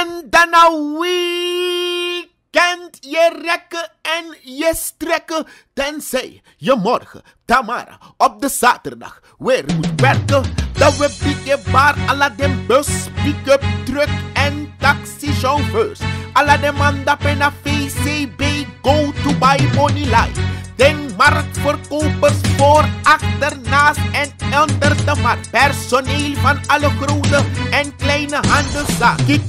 En dan een weekend je rekken en je strekken. Tenzij je morgen, Tamara, op de zaterdag weer moet werken. Dan we bieden bar alla den bus, pick-up, truck en taxichauffeurs. Alla de manda pena VCB, go to buy money line. Den marktverkopers voor, achter, naast en onder de markt. Personeel van alle grote en kleine handelszaken. Kijk,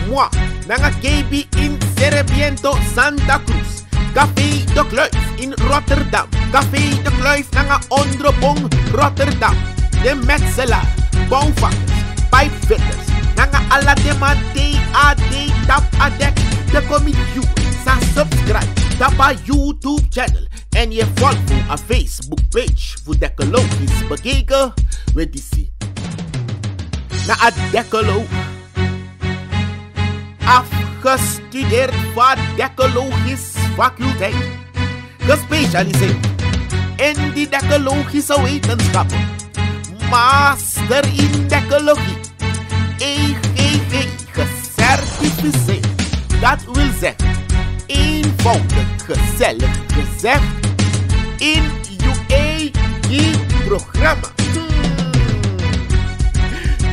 moi, nanga KB in Cerriento, Santa Cruz. Café de Kluif in Rotterdam. Café de Kluif nanga Ondrebong, Rotterdam. De metselaar, bouwvakkers, pijpfitters. Nanga alla de man TAD, tap adek. De comedy, sa subscribe, tap a YouTube channel. En je volgt voor een Facebook page voor Decalogisch bekeken. Weet je zie. Na a Decalo. Afgestudeerd voor Decalogisch faculteit. Gespecialiseerd in die Decalogische wetenschappen. Master in Decalogie. EGG gecertificeerd. Dat wil zeggen, eenvoudig gezellig gezegd, in UAG-programma.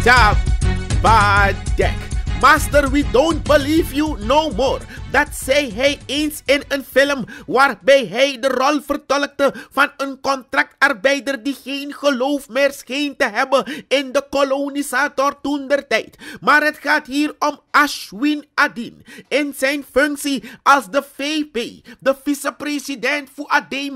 Tabadek. Master, we don't believe you no more. Dat zei hij eens in een film waarbij hij de rol vertolkte van een contractarbeider die geen geloof meer scheen te hebben in de kolonisator toentertijd. Maar het gaat hier om Ashwin Adin in zijn functie als de VP, de vicepresident voor de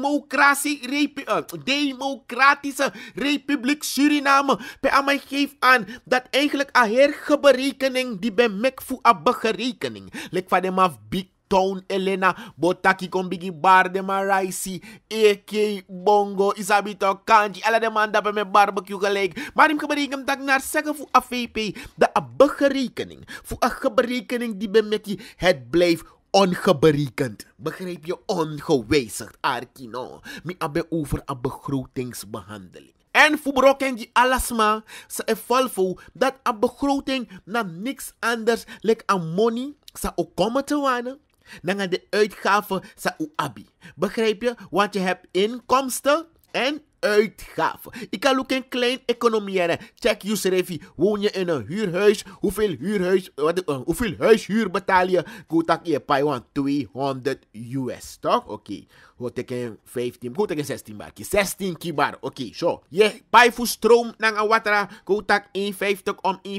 Democratische Republiek Suriname. Bij mij geeft aan dat eigenlijk een hergeberekening die bij mij voor een begerekening. Like van de maf Big Town Elena, Botaki Kombigi Bar de Maraisi, AK Bongo, Isabito Kanji, alle de man dat met barbecue gelijk. Maar hem geberekend dat ik naar zeggen voor een VP, dat een begerekening, voor een geberekening die bij mij het blijft ongeberekend. Begrijp je? Ongewijzigd, Arkino. Mi abe over een begrotingsbehandeling. En voor broken die alasma, ze is vol dat een begroting na niks anders lijkt aan money, ze ook komen te wanen. Dan de uitgaven, ze ook abi. Begrijp je? Want je hebt inkomsten en uitgaven. Ik kan ook een klein economie. Check je revi. Woon je in een huurhuis? Hoeveel huishuur betaal je? Goed dat je bij $200 toch? Oké. Goed ik 15. Goed ik 16 bar. 16 kibar. Oké, zo. Je bij voor stroom naar een water. Goed dat 1,50 om 1,50.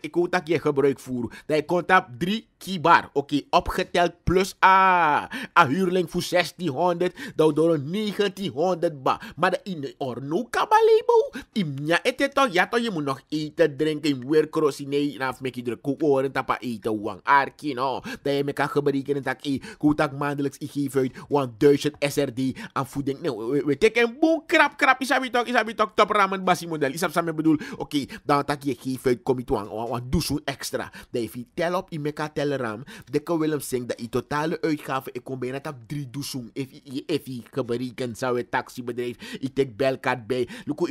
Ik goed dat je gebruik voeren. Dat je komt op 3 kibar. Oké, opgeteld plus een huurling voor 1600. Dat door 1900 ba. Maar de in orno kabalebo. Imja ete toch. Ja toch, je moet nog eten, drinken. Je weer krossen. Nee, dan maak je druk ook oren. Tapa eten wang. Arkie no. Dat je me kan gebruiken. Dat ik goed dat maandelijks ik geef uit 1000 SRD aan voeding. Nee, we tekenen boem krap. Isabi toch top ramen basie model. Isab samen bedoel. Oké, dan dat je geef uit kom je toe doe zo'n extra. Dat je tel op je meka tel ram. Dat kan Willem zeggen dat je totale uitgaven ik kom bijna op 3 doezoen. If je geberekend zou het taxibedrijf. Je tek belkaart bij. Luko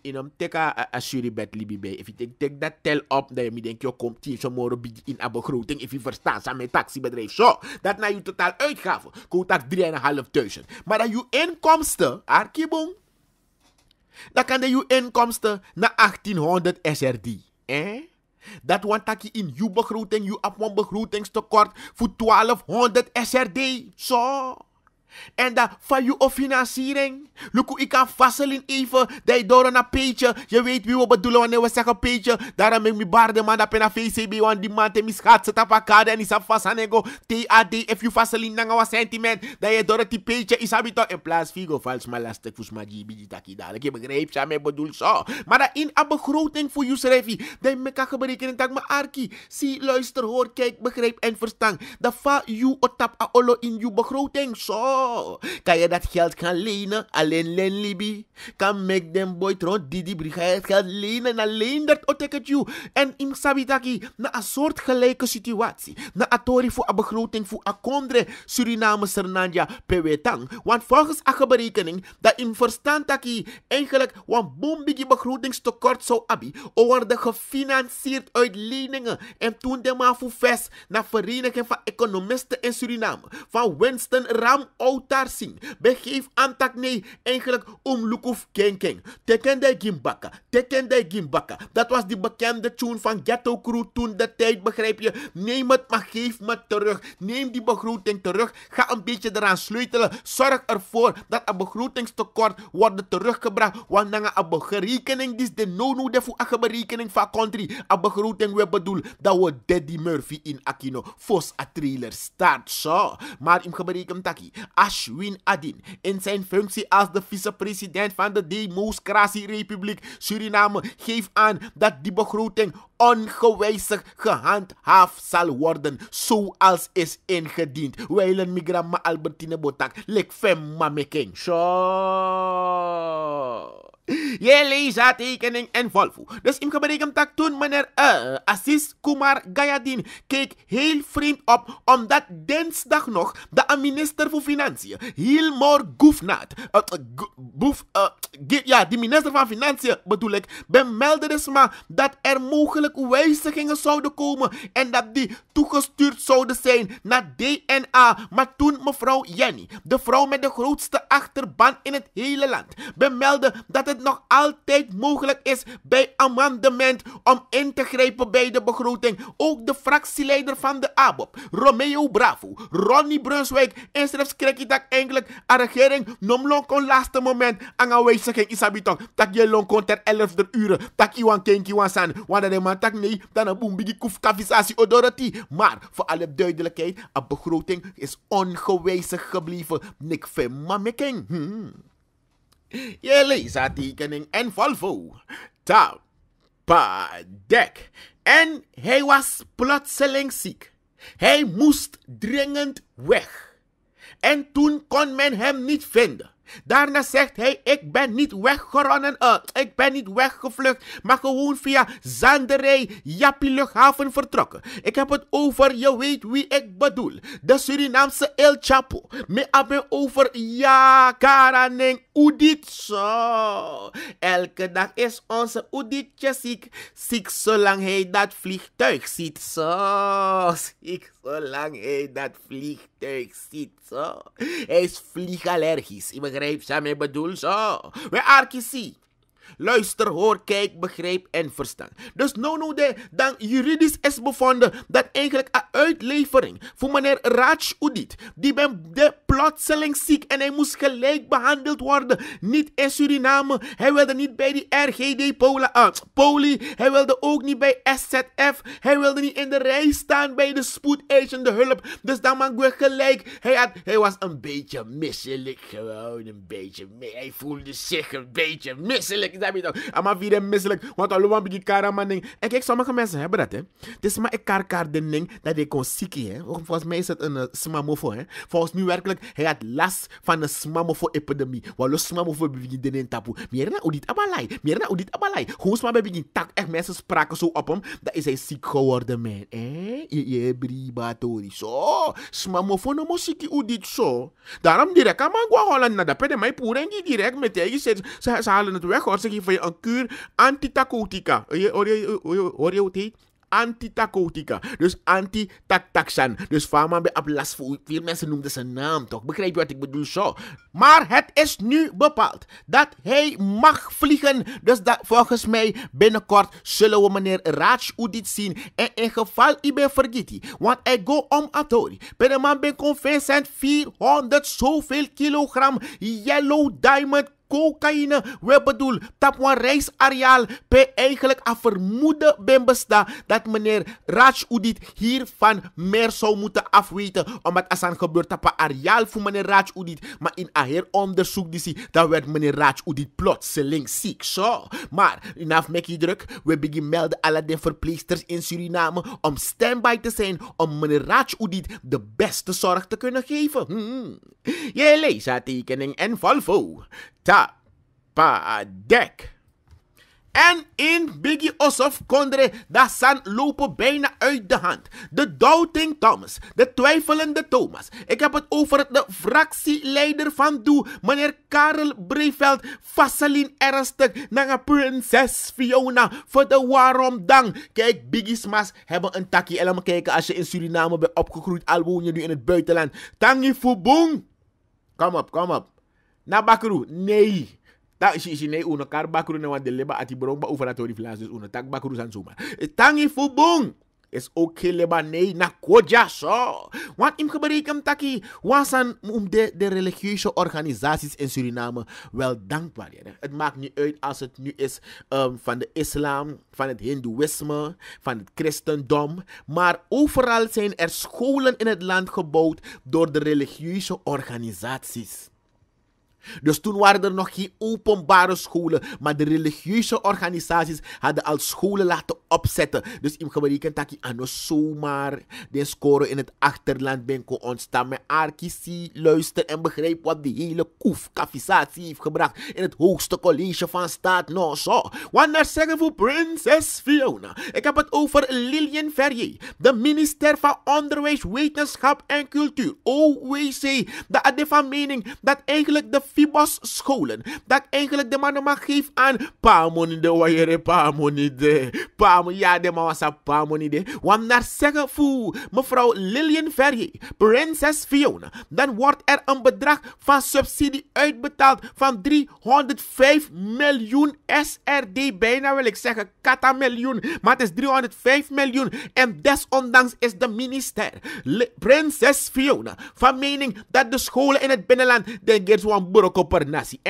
inom teka a suribet libi bij. If je tek dat tel op. Dat je me denkt je komt hier zo morgen in een begroting. If je verstaat aan mijn taxibedrijf. Zo, dat naar je totaal uitgaven. Komt dat 3.500. Maar dat je inkomsten, Arkibong, dan kan je inkomsten naar 1800 SRD. Dat want dat je in je begroting, je op een begrotingstekort voor 1200 SRD. Zo. En dat van je financiering. Look, ik kan vaststellen even dat je door een page. Je weet wie we bedoelen wanneer we zeggen page. Daarom heb ik mijn baarde man dat een VCB. Want die man heeft schat zet op elkaar. En is vast aan ego. TAD. If you vaststellen dan een sentiment. Dat je door die page is habito. In plaats Figo vals maar lastig voor smaji. Bidi taki dadelijk. Je begrijpt je mij bedoel zo. Maar dat in een begroting voor je schrijfie. Dat je kan gebruiken. Dat maar Arki. Zie, luister, hoor, kijk, begrijp en verstaan. Dat va you otap a olo in je begroting. Zo. Kan je dat geld gaan lenen? Alleen len libi. Kan make them boy tron die ga je het geld lenen. Alleen dat otekent you. En im sabitaki na een soort gelijke situatie. Na atori voor een begroting voor een kondre Suriname Sernanja pewetang. Want volgens een berekening dat in verstand taki eigenlijk een bombigi begrotingstekort zou hebben. Worden gefinancierd uit leningen. En toen de maar voor vest naar Vereniging van Economisten in Suriname. Van Winston Ram Outarsing. Begeef aan tak nee eigenlijk Lukuf Kenkeng. Tekende Gimbaka. Dat was die bekende tune van Ghetto Crew toen de tijd, begrijp je. Neem het maar geef me terug. Neem die begroting terug. Ga een beetje eraan sleutelen. Zorg ervoor dat een begrotingstekort wordt teruggebracht. Want na een berekening is de no-no de voor een berekening van country. Een begroting we bedoel dat we Daddy Murphy in Aquino Fos a trailer start zo. Maar in geberekend taki Ashwin Adin in zijn functie als de vicepresident van de Democratische Republiek Suriname geeft aan dat die begroting ongewijzigd gehandhaafd zal worden zoals is ingediend. Wijlen migrama Albertine Botak lek fem mameking. Zo. Je leest haar tekening en Volvo. Dus in geberekend tak toen meneer Assis Kumar Gayadin keek heel vreemd op, omdat dinsdag nog de minister van Financiën, Hilmar Goefnaat, die minister van Financiën bedoel ik, bemeldde dus maar dat er mogelijk wijzigingen zouden komen en dat die toegestuurd zouden zijn naar DNA. Maar toen mevrouw Jenny, de vrouw met de grootste achterban in het hele land, bemeldde dat het nog altijd mogelijk is bij amendement om in te grijpen bij de begroting. Ook de fractieleider van de ABOP, Romeo Bravo, Ronnie Brunswijk, en zelfs krijg je dat eigenlijk een regering nomlong kon laatste moment aan een wijziging isabitong. Dat je long kon ter 11e uur, dat iwan kenki wan san, want de man tak nee, dan een boembigi koef kavisatie odorati. Maar voor alle duidelijkheid, een begroting is ongewijzigd gebleven. Nik fema meking. Je leest haar tekening en Volvo. Dek. En hij was plotseling ziek. Hij moest dringend weg. En toen kon men hem niet vinden. Daarna zegt hij, ik ben niet weggeronnen, ik ben niet weggevlucht, maar gewoon via Zanderij, Jappie luchthaven vertrokken. Ik heb het over, je weet wie ik bedoel, de Surinaamse El Chapo. Me hebben over, ja, Karaning Udit, zo. Elke dag is onze Uditje ziek, ziek zolang hij dat vliegtuig ziet, zo. Ziek zolang hij dat vliegtuig ziet, zo. Hij is vliegallergisch, ik begrijp je mij bedoel, zo. We arkisie. Luister, hoor, kijk, begrijp en verstand. Dus nou dan juridisch is bevonden dat eigenlijk een uitlevering voor meneer Raj Udit, die ben de plotseling ziek en hij moest gelijk behandeld worden. Niet in Suriname, hij wilde niet bij die RGD Poli, hij wilde ook niet bij SZF, hij wilde niet in de rij staan bij de spoedeisende hulp. Dus dan mag ik gelijk, hij was een beetje misselijk, gewoon een beetje, hij voelde zich een beetje misselijk. Maar wie is misselijk? Want allemaal begin karamaning. En kijk, sommige mensen hebben dat, hè. Het is maar een karkarding dat hij kon zieken, hè. Volgens mij is het een smamofo, hè. Volgens nu werkelijk, hij had last van een smamofo-epidemie. Wallo smamofo begin in tapu. Meer na udit abalai. Gewoon maar begin tak. Echt mensen spraken zo op hem. Dat is hij ziek geworden, man. Je bribatori. Zo. Smamofo no mosiki udit zo. Daarom direct, man, gwa Holland na dat pede mij poerengi direct met je. Ze halen het weg, hoor. Ze geven je een kuur antitacotica. Hoor je het? Antitacotica. Dus anti-taktaksan. Dus vaarman bij Ablas. Veel mensen noemden zijn naam toch. Begrijp je wat ik bedoel zo? Maar het is nu bepaald dat hij mag vliegen. Dus dat, volgens mij binnenkort zullen we meneer Raj Udit zien. En in geval ik ben vergeten. Want ik go om atori. Bij de man ben convincent 400 zoveel kilogram yellow diamond cocaïne. We bedoel, tap een reisareaal. Pe eigenlijk a vermoeden ben besta dat meneer Raj Udit hiervan meer zou moeten afweten. Omdat als aan gebeurt dat een areaal voor meneer Raj Udit. Maar in een heer onderzoek die dan werd meneer Raj Udit plotseling ziek. Zo. Maar, inaf mek je druk. We beginnen melden alle de verpleegsters in Suriname om standby te zijn om meneer Raj Udit de beste zorg te kunnen geven. Je leest haar tekening en Volvo. Tapadek. En in Biggie Ossoff Kondre, dat san lopen bijna uit de hand. De Doubting Thomas, de twijfelende Thomas. Ik heb het over de fractieleider van Doe, meneer Karel Breveld. Vaseline ernstig naar prinses Fiona voor de waarom dan. Kijk, Biggie's mas hebben een takkie. En laat me kijken als je in Suriname bent opgegroeid, al woon je nu in het buitenland. Tangi Fubung. Kom op. Na Bakru, nee. Dat is nee, uno kar bakru na wan de leba ati brong ba overatori Vlaams dus uno tak bakru san suma. Tangi fubung is ook geen leba nee na koja so. Want im geberekam taki wasan de religieuze organisaties in Suriname wel dankbaar. Ja. Het maakt niet uit als het nu is van de islam, van het hindoeïsme, van het christendom. Maar overal zijn er scholen in het land gebouwd door de religieuze organisaties. Dus toen waren er nog geen openbare scholen, maar de religieuze organisaties hadden al scholen laten opzetten. Dus im geberekend dat je ano zomaar de score in het achterland ben kon ontstaan met arkisie, luister en begrijp wat die hele koefkafisatie heeft gebracht in het hoogste college van staat. Nou zo, want daar zeggen voor prinses Fiona. Ik heb het over Lilian Verrier, de minister van Onderwijs, Wetenschap en Cultuur, OWC. Dat is van mening dat eigenlijk de Fibos scholen, dat eigenlijk de mannen mag geven aan pamonide, wajere pamonide, ja de man was een pamonide, want naar zeggen voor mevrouw Lilian Verrier, prinses Fiona, dan wordt er een bedrag van subsidie uitbetaald van 305 miljoen SRD, bijna wil ik zeggen kata miljoen, maar het is 305 miljoen en desondanks is de minister, prinses Fiona, van mening dat de scholen in het binnenland de Gerswan Buroko per nasi,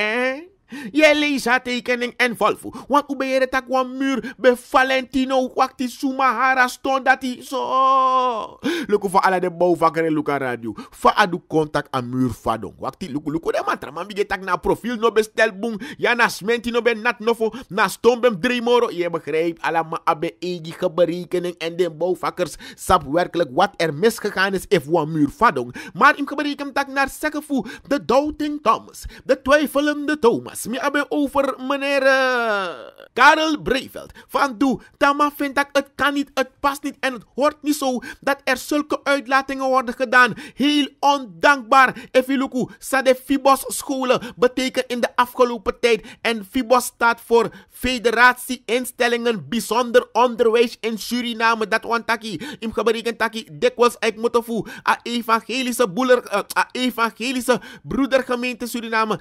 Je leest haar tekening en Volvo. Want hoe ben je het ook een muur bij Valentino wakti Sumahara stond dat hij zo. Luku voor alle de bouwvakker en Luka radio. Voor adu contact aan muur vadong. Wakti luku de mantra. Man bige tak na profiel no bestel boom. Ja na smenti no ben nat nofo. Na stombem 3 moro. Je begrijpt allemaal abe eigen berekening en de bouwvakkers sap werkelijk wat er misgegaan is if een muur vadong. Maar im gebereken tak naar zeggen voor de Doubting Thomas. De twijfelende Thomas. Me hebben over meneer Karel Breveld. Van doe, Tama vindt dat het kan niet, het past niet en het hoort niet zo dat er zulke uitlatingen worden gedaan. Heel ondankbaar. Efiluku, Sade Fibos scholen betekent in de afgelopen tijd. En Fibos staat voor Federatie Instellingen Bijzonder Onderwijs in Suriname. Dat want taki, im gebereken taki, dikwijls ik moet voelen. Evangelische broedergemeente Suriname,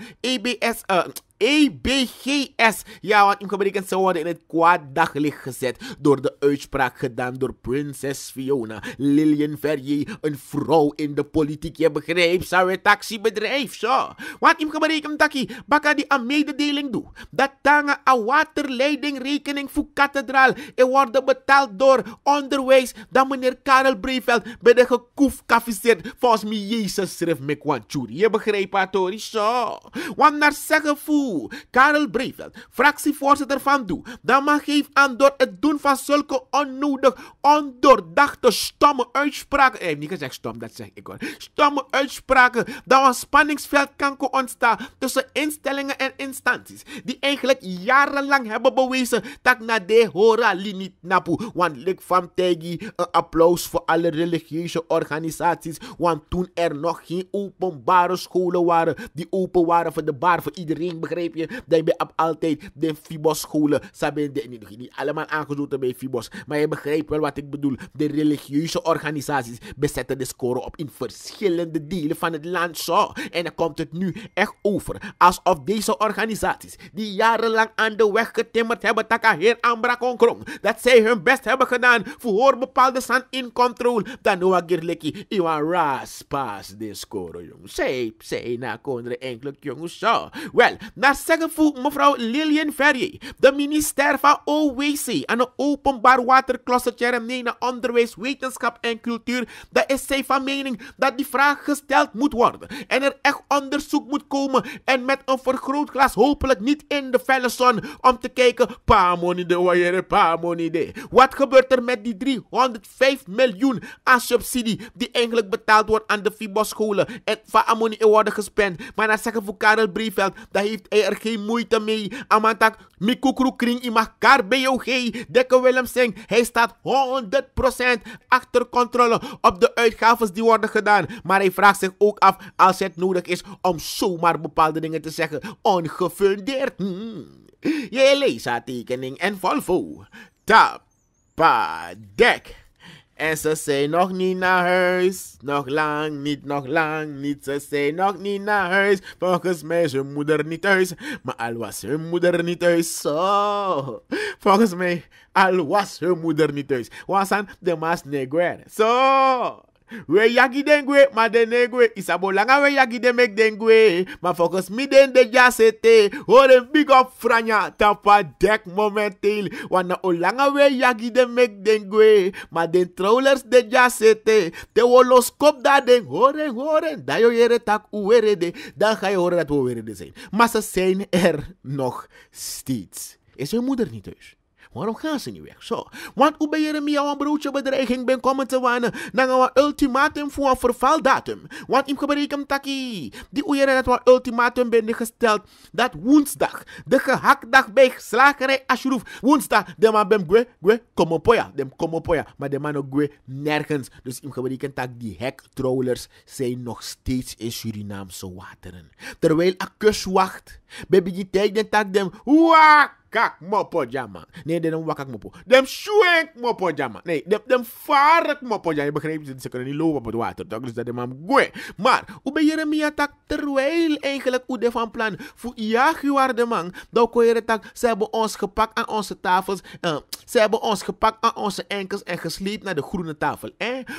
EBGS. Ja, want in gebreken ze worden in het kwaad daglicht gezet door de uitspraak gedaan door prinses Fiona. Lilian Verrier, een vrouw in de politiek. Je begrijpt, zou een taxibedrijf, zo. Want in gebreken taki, baka die een mededeling doet. Dat tanga een waterleidingrekening voor kathedraal. En worden betaald door onderwijs. Dat meneer Karel Breveld bij de gekoefkaficeerd. Volgens mij Jezus schreef me kwantjuri. Je begrijpt, Atori, zo. Want naar zeggen voel. Karel Breveld, fractievoorzitter van Doe, dat mag geven aan door het doen van zulke onnodig, ondoordachte, stomme uitspraken. Hij heeft niet gezegd stom, dat zeg ik hoor. Stomme uitspraken, dat een spanningsveld kan ontstaan tussen instellingen en instanties, die eigenlijk jarenlang hebben bewezen dat na de hora linit napu. Want lik van Tegi, een applaus voor alle religieuze organisaties, want toen er nog geen openbare scholen waren, die open waren voor de bar voor iedereen, begrijp je, dat je altijd de Fibos scholen, niet allemaal aangesloten bij Fibos, maar je begrijpt wel wat ik bedoel. De religieuze organisaties bezetten de score op in verschillende delen van het land zo. En dan komt het nu echt over alsof deze organisaties, die jarenlang aan de weg getimmerd hebben, taka heer aanbrak onkrong, dat zij hun best hebben gedaan voor bepaalde san in control, dan nu agirleki, iwan ras pas de score, jong. Zij na kondre enkele jongens zo. Wel, na Naar zeggen voor mevrouw Lilian Ferrier, de minister van OWC en de openbaar waterklossertje naar onderwijs, wetenschap en cultuur, dat is zij van mening dat die vraag gesteld moet worden en er echt onderzoek moet komen en met een vergrootglas hopelijk niet in de felle zon om te kijken, wat gebeurt er met die 305 miljoen aan subsidie die eigenlijk betaald wordt aan de FIBO-scholen en van ammonie worden gespend. Maar dan zeggen voor Karel Breveld, dat heeft hij er geen moeite mee. Amantak, mikukru kring imag KBOG, Dekke Willemsing, hij staat 100% achter controle op de uitgaven die worden gedaan. Maar hij vraagt zich ook af als het nodig is om zomaar bepaalde dingen te zeggen, ongefundeerd. Je leest haar tekening en Volvo. Tapadek. En ze zijn nog niet naar huis. Nog lang niet. Ze zijn nog niet naar huis. Volgens mij is hun moeder niet thuis. Maar al was hun moeder niet thuis. Zo. Volgens mij, al was hun moeder niet thuis. Wasan de mas negwe. Zo. We yagi dengwe, maar de negwe. Isabolanga we yagi de mek dengwe. Maar volgens mij den de jasete. Hoor een big up franja. Tapa dek momenteel. Wana olanga we yagi de mek dengwe. Maar den trollers de jasete. De holoskop da den. Horen. Da yo jere tak uwerede. Dan ga je horen dat we uwerede zijn. Maar ze zijn er nog steeds. Is hun moeder niet thuis? Waarom gaan ze niet weg? Zo. Want hoe ben je een broodje bedreiging ben komen te wanen dan een ultimatum voor een vervaldatum. Want in gebreken taki. Die oeieren dat we ultimatum ben gesteld dat woensdag, de gehaktdag bij slagerij Ashruf. Woensdag, de man ben gwe, kom op ja. Dem kom op ja. Maar de man ook gwe nergens. Dus in gebreken tak die hektrollers zijn nog steeds in Surinaamse wateren. Terwijl a kustwacht, baby die tijd den tak dem. Waak! Kak mopo jama. Nee, dem wakak mopo. Dem shuenk mopo jama. Nee, dem varak mopo jama. Je begrijpt, ze kunnen niet lopen op het water. Toch? Dus dat de man goe. Maar, hoe ben je ermee tak terwijl eigenlijk hoe de van plan voor jaguar de man. Dan kon je tak, ze hebben ons gepakt aan onze tafels. Ze hebben ons gepakt aan onze enkels en gesleept naar de groene tafel.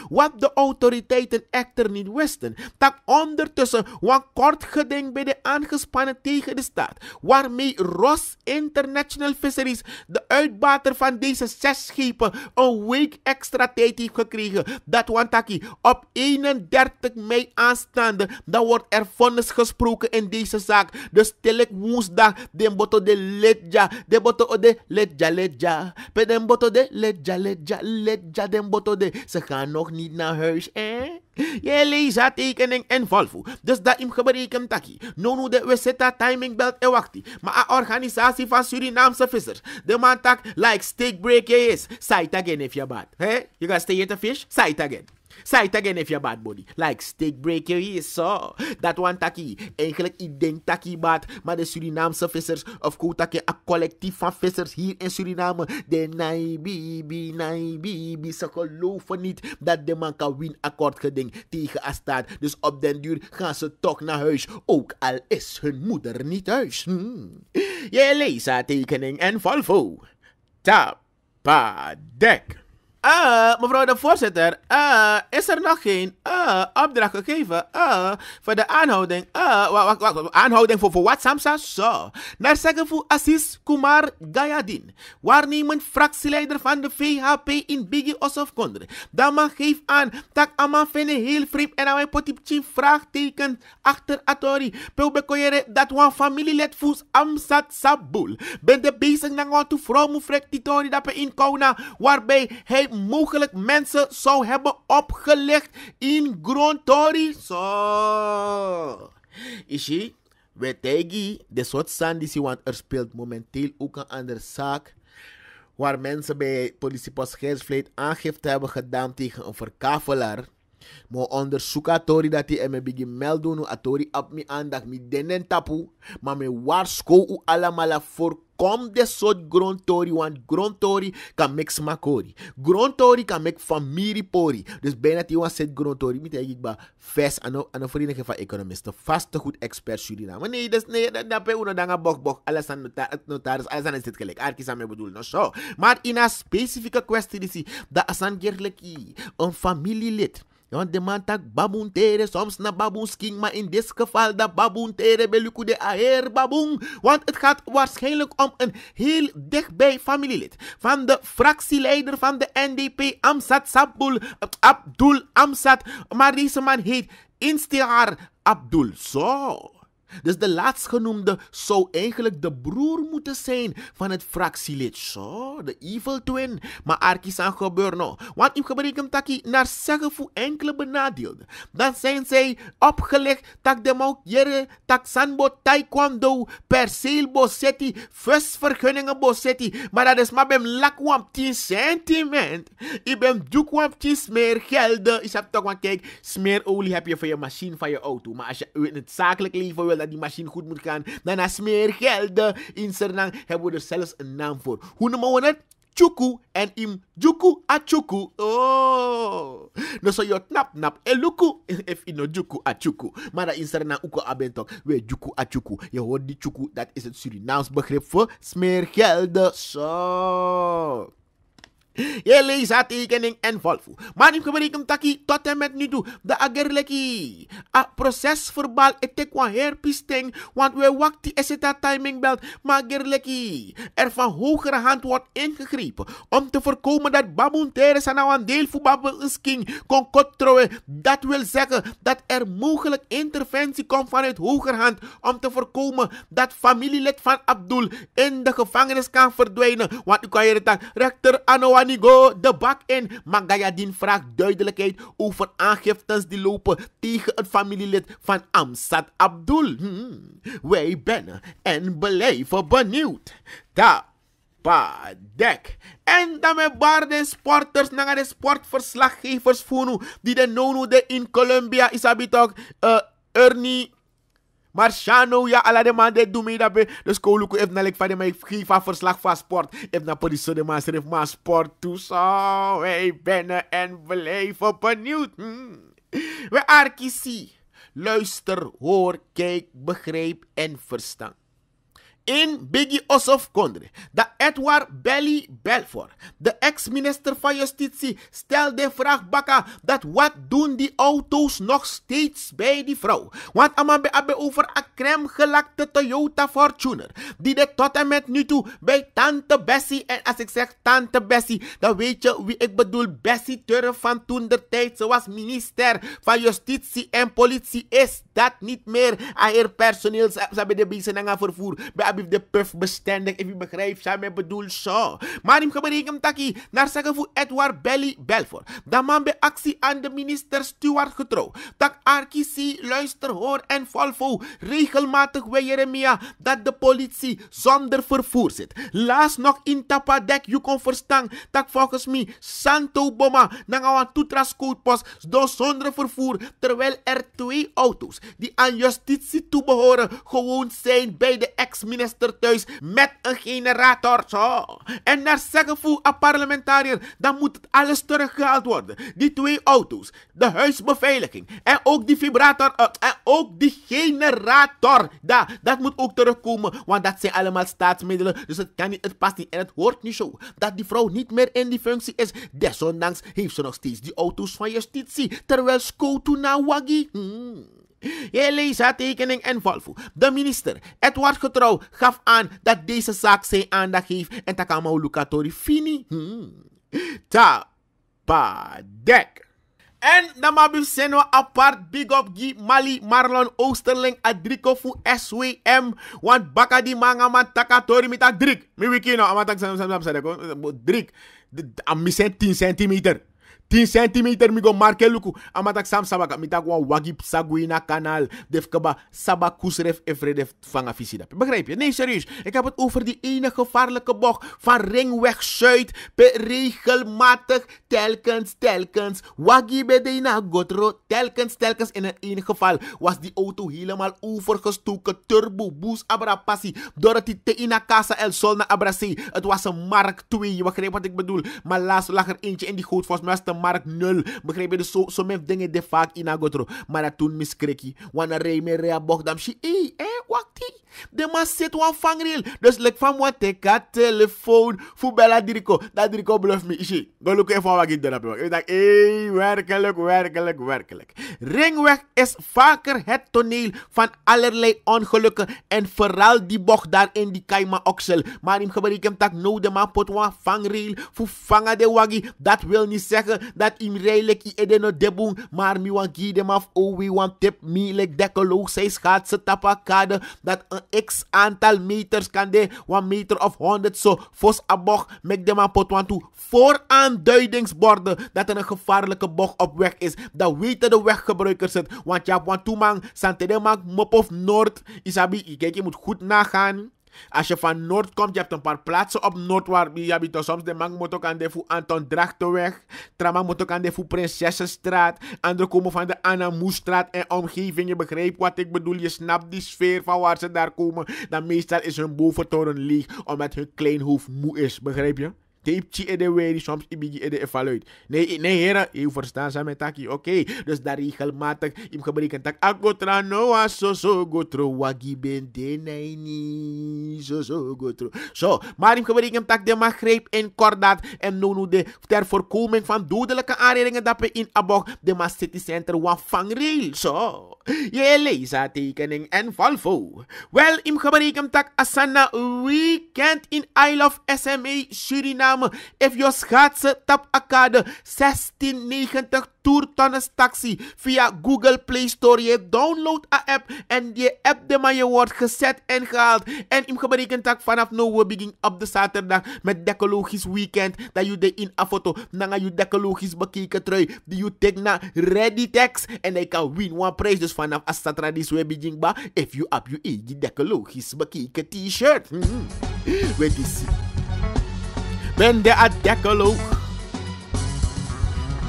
Wat de autoriteiten echter niet wisten. Tak ondertussen een kort geding bij de aangespannen tegen de staat. Waarmee Ross International Fisheries, de uitbater van deze 6 schepen, een week extra tijd heeft gekregen. Dat wantaki op 31 mei aanstaande, dan wordt er vonnis gesproken in deze zaak. Dus telek woensdag, den boto de ledja, de boto de ledja. Pe den boto de ledja, den boto de. Ze gaan nog niet naar huis, Je leest haar tekening en Volvo. Dus dat im gebreken taki. No de we zitten timing belt en wachtie. Maar een organisatie van Surinaamse vissers. De man tak like steak break is. Say it again if you're bad. Hey? You gonna stay at a fish? Say it again. Say it again if you're bad body. Like steak break is so. Dat one taki. Eigenlijk ik denk taki bad. Maar de Surinaamse vissers. Of koetaki een collectief van vissers hier in Suriname. De naibibi. Ze geloven niet dat de man kan win akkoord geding tegen Astaat. Dus op den duur gaan ze toch naar huis. Ook al is hun moeder niet thuis. Je leest haar tekening en Volvo. Tapadek. Mevrouw de voorzitter, is er nog geen opdracht gegeven voor de aanhouding? Aanhouding voor wat, Samsa? Zo. Naar zeggen voor Assis Kumar Gayadin, waarnemend fractieleider van de VHP in Biggie Osof Kondre. Dat man geeft aan dat Aman vinden heel vreemd en aan mijn potipje vraagteken achter Atori. Peubekojere dat wan familielid voes Amsat Sabul. Ben de bezig naar wat vrouw moet Titori dat we in Kauna, waarbij hij mogelijk mensen zou hebben opgelegd in Grontori. Zo. Ishi, wetegi, de soort sandisi, want er speelt momenteel ook een andere zaak. Waar mensen bij politiepost Geersvleet aangifte hebben gedaan tegen een verkavelaar. Maar onderzoek Atori dat hij me begin melden Atori op mi aandacht mi denen tapu. Maar me waarschuw u allemaal voorkom de soort grondtori. Want grondtori kan make smakori. Grondtori kan make familiepori. Dus bijna die was zet grondtori. Niet eigenlijk bij vast aan een vereniging van economisten. Vastegoed expert Suriname. Nee, dus nee, dat ben je dan bok. Alles aan notaris, alles aan is dit gelijk. Aarkis aan me bedoel, no zo. Maar in een specifieke kwestie is dat als een een familielid Want de man tak baboon tere, soms na baboon sking, maar in dit geval dat baboon tere beluku de aher baboon. Want het gaat waarschijnlijk om een heel dichtbij familielid van de fractieleider van de NDP, Abdul Amsat. Maar deze man heet Instihar Abdul. Zo. Dus de laatstgenoemde zou eigenlijk de broer moeten zijn van het fractielid. Zo, de evil twin. Maar Arkies aan gebeuren nou. Want u gebruikt taki naar zeggen voor enkele benadeelden. Dan zijn zij opgelegd tak de mout jere, tak sanbo taekwondo, perceel bosetti, vergunningen bosetti. Maar dat is maar bij lakwam 10 sentiment. Ik ben doekwam 10 smeergelden. Ik heb toch maar kijk, smeerolie heb je voor je machine van je auto. Maar als je in het zakelijk leven wil dat die machine goed moet gaan, dan is smeergelden. In Suriname hebben we er zelfs een naam voor. Hoe noemen we het? Chuku en im juku a chuku. Oh. No so yo nap eluku if ino juku a chuku. Maar dat in Suriname ook abentok. We juku a chuku. Je hoort die chuku, dat is het Surinaams begrip voor smeergelden. Zo. Je leest haar tekening en volvo. Maar ik berekent taki tot en met nu toe. De agerleki. A procesverbaal etekwa herpisting. Want we wakti eseta timing belt. Maar agerleki. Er van hogere hand wordt ingegrepen. Om te voorkomen dat baboon teres aan een deel voor baboon sking kon kontroleren. Dat wil zeggen dat er mogelijk interventie komt vanuit hogerhand. Om te voorkomen dat familielid van Abdul in de gevangenis kan verdwijnen. Want u kan je het rechter Anoa go de bak in. Magayadin vraagt duidelijkheid over aangiftes die lopen tegen het familielid van Amsat Abdul. Wij ben en blijven benieuwd. Dek. En dan met de sporters naar de sportverslaggevers voelen die de nono de in Colombia is abitok Ernie Marciano, ja, alla de man de doe mee dat be. Dus koluku heeft na van de mij geef verslag van sport. Heeft na politie de man schreef maar sport toe. Zo, wij ben en blijven benieuwd. We arkisie. Luister, hoor, kijk, begrijp en verstaan. In Biggie Ossoff Kondre, dat Edward Belly Belfort, de ex-minister van Justitie, stelde de vraag bakka dat wat doen die auto's nog steeds bij die vrouw? Want aman be over een crème gelakte Toyota Fortuner, die de tot en met nu toe bij Tante Bessie, en als ik zeg Tante Bessie, dan weet je wie ik bedoel, Bessie Turf van toen der tijd, ze was minister van Justitie en Politie, is dat niet meer. Haar personeel, ze hebben de biesen en vervoer, de puff bestendig, if je begrijpt, zij bedoel zo. Maar ik berekend taki, naar zeggen voor Edward Belly Belfort, dat man bij actie aan de minister Stuart getrouw, dat Arkisi, luister, hoor en volvo, regelmatig bij Jeremia, dat de politie zonder vervoer zit. Laatst nog in Tapadek, je kon verstaan, dat volgens mij Santo Boma, na een toetrascootpost, door zonder vervoer, terwijl er 2 auto's, die aan justitie toebehoren, gewoon zijn bij de ex-minister thuis met een generator. Zo. En naar zeggen voor een parlementariër, dan moet het alles teruggehaald worden. Die 2 auto's, de huisbeveiliging en ook die vibrator en ook die generator. Dat moet ook terugkomen, want dat zijn allemaal staatsmiddelen. Dus het kan niet, het past niet en het hoort niet zo. Dat die vrouw niet meer in die functie is. Desondanks heeft ze nog steeds die auto's van justitie. Terwijl Skotu na Wagi. Je leest haar tekening en volvo. De minister, Edward Getrouw, gaf aan dat deze zaak zijn aandacht heeft. En takama Lucatori fini. Tapadek. En dan mabim seno apart big up gi Mali Marlon Oosterling Adriko fu SWM. Want baka di manga man takatori mit Adrik. Mi wiki no amatak sam Drik. Amisen 10 centimeter. 10 centimeter mi go marke luku. Amatak sam sabaka. Mi tak wan wagip saguina kanaal. Def kaba sabakusref efredef vanga visida. Begrijp je? Nee, serieus. Ik heb het over die ene gevaarlijke bocht van Ringweg Zuid. Regelmatig, telkens. Wagi bedena gotro. Telkens. In het ene geval was die auto helemaal overgestoken. Turbo, boost, abrapassi. Doordat die te ina casa el sol na abrasi. Het was een Mark 2. Je begrijpt wat ik bedoel. Maar laatst lag er eentje in die goot. Volgens mij was het Mark 0. Begrijp je? Dus zo met dingen de vaak in agotro. Maar dat toen miskreki. Wanneer rij me rea bocht dam shi. Wakti. de mas zit wan vangrail. Dus like van wat ik had telefoon, voor bella diriko. Dat diriko bluff me, ishi. Go look even wat ik doe. Ik dacht, werkelijk. Ringweg is vaker het toneel van allerlei ongelukken en vooral die bocht daar in die Kaima-oksel. Maar in gebruik hem tak no de man pot wan vangrail, voor vangen de wagi. Dat wil niet zeggen dat im redelijk i edeno deboen, maar mi wan gi dem af we wan tip mi like dekolo zij gaat ze tapakade dat een x aantal meters kan de 1 meter of 100 zo fos a bocht mek dem aan pot wan toe vooraanduidingsborden dat er een gevaarlijke bocht op weg is. Dat weten de weggebruikers het, want je hebt wan toeman sante de man mop of Noord isabi, kijk je moet goed nagaan. Als je van Noord komt, je hebt een paar plaatsen op Noord waar je hebt soms de man moet ook aan de voet Anton Drachtenweg, Trama moet ook aan de voet Prinsessenstraat, anderen komen van de Anna Moestraat en omgeving. Je begrijpt wat ik bedoel, je snapt die sfeer van waar ze daar komen. Dan meestal is hun boventoren leeg omdat hun klein hoofd moe is, begrijp je? Teepje in de weer, soms ibigi in de evaluate. Nee heren, je verstaan ze met taki. Oké, dus daar regelmatig im gebruiken tak agotra noa so gotro wagi ben denaini so gotro. Zo, maar im gebruiken tak de magreep in kordaat en nonu de ter voorkoming van dodelijke aanrijdingen dat we in abog de Mas City Center wan vangrail. Zo, je leesa tekening en valvo. Wel, im gebruiken tak asana weekend in Isle of SMA Suriname. If je schaatsen tap akade 1690 toertonnes taxi via Google Play Store. Je download a app en die app de maar je wordt gezet en gehaald. En im gebruiken tak vanaf nu we begin op de zaterdag met Decologisch weekend. Dat je de in a foto nanga je Decologisch bekeken trui. Die je tek na ready text en hij kan win one prijs. Dus vanaf a zaterdag we begin ba. If you up you eigen Decologisch bekeken t-shirt. Weet je zie. Ben de decoloog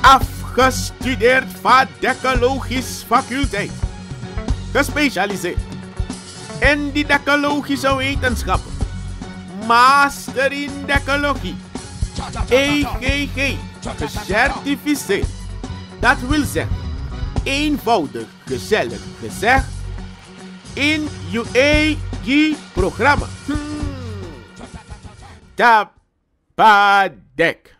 afgestudeerd van Decologisch faculteit, gespecialiseerd in die decologische wetenschappen, master in decologie, EGG, gecertificeerd. Dat wil zeggen, eenvoudig, gezellig gezegd, in je eigen programma. Tapadek.